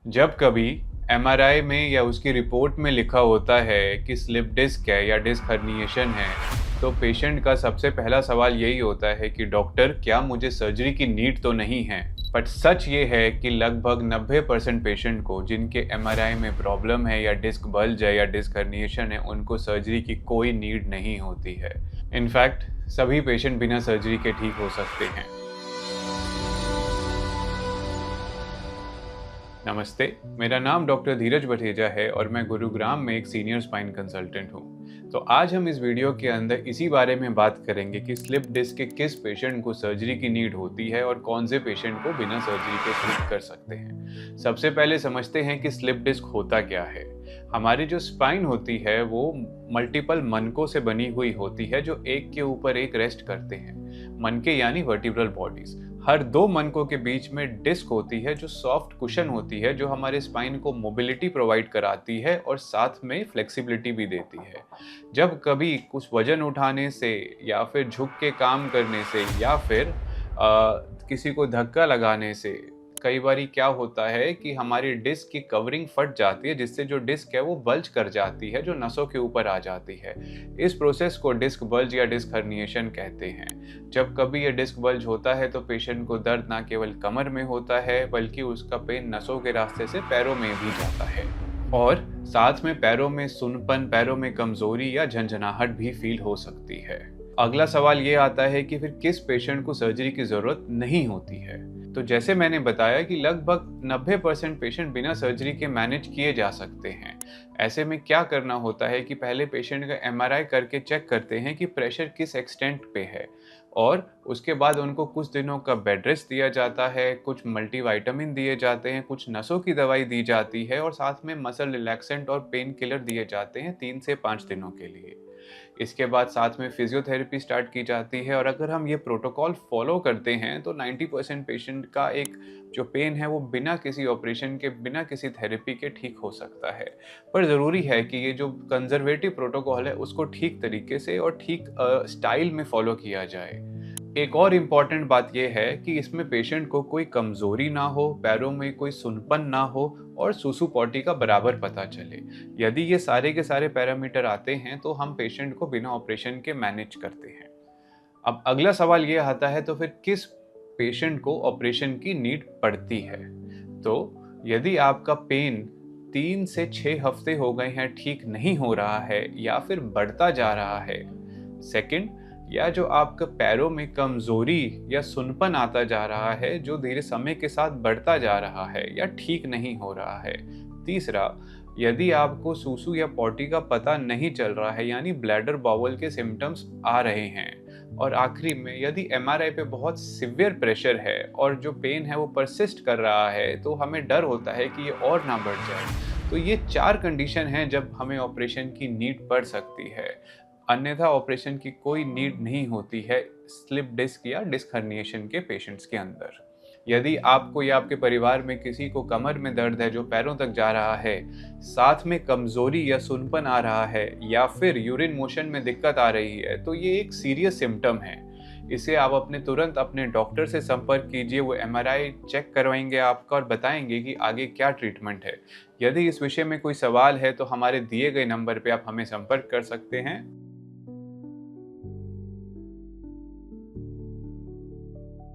जब कभी एमआरआई में या उसकी रिपोर्ट में लिखा होता है कि स्लिप डिस्क है या डिस्क हर्निएशन है, तो पेशेंट का सबसे पहला सवाल यही होता है कि डॉक्टर, क्या मुझे सर्जरी की नीड तो नहीं है। बट सच ये है कि लगभग 90% पेशेंट को जिनके एमआरआई में प्रॉब्लम है या डिस्क बल्ज है या डिस्क हर्निएशन है, उनको सर्जरी की कोई नीड नहीं होती है। इनफैक्ट सभी पेशेंट बिना सर्जरी के ठीक हो सकते हैं। नमस्ते, मेरा नाम डॉक्टर धीरज बठेजा है और मैं गुरुग्राम में एक सीनियर स्पाइन कंसल्टेंट हूँ। तो आज हम इस वीडियो के अंदर इसी बारे में बात करेंगे कि स्लिप डिस्क के किस पेशेंट को सर्जरी की नीड होती है और कौन से पेशेंट को बिना सर्जरी के ठीक कर सकते हैं। सबसे पहले समझते हैं कि स्लिप डिस्क होता क्या है। हमारी जो स्पाइन होती है वो मल्टीपल मनकों से बनी हुई होती है जो एक के ऊपर एक रेस्ट करते हैं। मनके यानी वर्टिब्रल बॉडीज। हर दो मनकों के बीच में डिस्क होती है जो सॉफ्ट कुशन होती है, जो हमारे स्पाइन को मोबिलिटी प्रोवाइड कराती है और साथ में फ्लेक्सिबिलिटी भी देती है। जब कभी कुछ वजन उठाने से या फिर झुक के काम करने से या फिर किसी को धक्का लगाने से कई बारी क्या होता है कि हमारी डिस्क की कवरिंग फट जाती है, जिससे जो डिस्क है वो बल्ज कर जाती है, जो नसों के ऊपर आ जाती है। इस प्रोसेस को डिस्क बल्ज या डिस्क हर्निएशन कहते हैं। जब कभी ये डिस्क बल्ज होता है तो पेशेंट को दर्द ना केवल कमर में होता है, बल्कि उसका पेन नसों के रास्ते से पैरों में भी जाता है और साथ में पैरों में सुनपन, पैरों में कमजोरी या झंझनाहट भी फील हो सकती है। अगला सवाल ये आता है कि फिर किस पेशेंट को सर्जरी की जरूरत नहीं होती है। तो जैसे मैंने बताया कि लगभग 90% पेशेंट बिना सर्जरी के मैनेज किए जा सकते हैं। ऐसे में क्या करना होता है कि पहले पेशेंट का एमआरआई करके चेक करते हैं कि प्रेशर किस एक्सटेंट पे है और उसके बाद उनको कुछ दिनों का बेड रेस्ट दिया जाता है, कुछ मल्टीविटामिन दिए जाते हैं, कुछ नसों की दवाई दी जाती है और साथ में मसल रिलैक्सेंट और पेन किलर दिए जाते हैं 3 से 5 दिनों के लिए। इसके बाद साथ में फिजियोथेरेपी स्टार्ट की जाती है और अगर हम ये प्रोटोकॉल फॉलो करते हैं तो 90% पेशेंट का एक जो पेन है वो बिना किसी ऑपरेशन के, बिना किसी थेरेपी के ठीक हो सकता है। पर ज़रूरी है कि ये जो कंजर्वेटिव प्रोटोकॉल है उसको ठीक तरीके से और ठीक स्टाइल में फॉलो किया जाए। एक और इम्पॉर्टेंट बात यह है कि इसमें पेशेंट को कोई कमजोरी ना हो, पैरों में कोई सुनपन ना हो और सुसु पॉटी का बराबर पता चले। यदि ये सारे के सारे पैरामीटर आते हैं तो हम पेशेंट को बिना ऑपरेशन के मैनेज करते हैं। अब अगला सवाल ये आता है, तो फिर किस पेशेंट को ऑपरेशन की नीड पड़ती है। तो यदि आपका पेन 3 से 6 हफ्ते हो गए हैं, ठीक नहीं हो रहा है या फिर बढ़ता जा रहा है, सेकंड, या जो आपका पैरों में कमजोरी या सुनपन आता जा रहा है जो धीरे समय के साथ बढ़ता जा रहा है या ठीक नहीं हो रहा है, तीसरा, यदि आपको सूसू या पॉटी का पता नहीं चल रहा है यानी ब्लैडर बाउल के सिम्टम्स आ रहे हैं, और आखिरी में यदि एमआरआई पे बहुत सिवियर प्रेशर है और जो पेन है वो परसिस्ट कर रहा है, तो हमें डर होता है कि ये और ना बढ़ जाए। तो ये 4 कंडीशन हैं जब हमें ऑपरेशन की नीड पड़ सकती है। अन्यथा ऑपरेशन की कोई नीड नहीं होती है स्लिप डिस्क या डिस्क हर्निएशन के पेशेंट्स के अंदर। यदि आपको या आपके परिवार में किसी को कमर में दर्द है जो पैरों तक जा रहा है, साथ में कमजोरी या सुनपन आ रहा है या फिर यूरिन मोशन में दिक्कत आ रही है, तो ये एक सीरियस सिम्टम है। इसे आप तुरंत अपने डॉक्टर से संपर्क कीजिए। वो एमआरआई चेक करवाएंगे आपका और बताएंगे कि आगे क्या ट्रीटमेंट है। यदि इस विषय में कोई सवाल है तो हमारे दिए गए नंबर पे आप हमें संपर्क कर सकते हैं।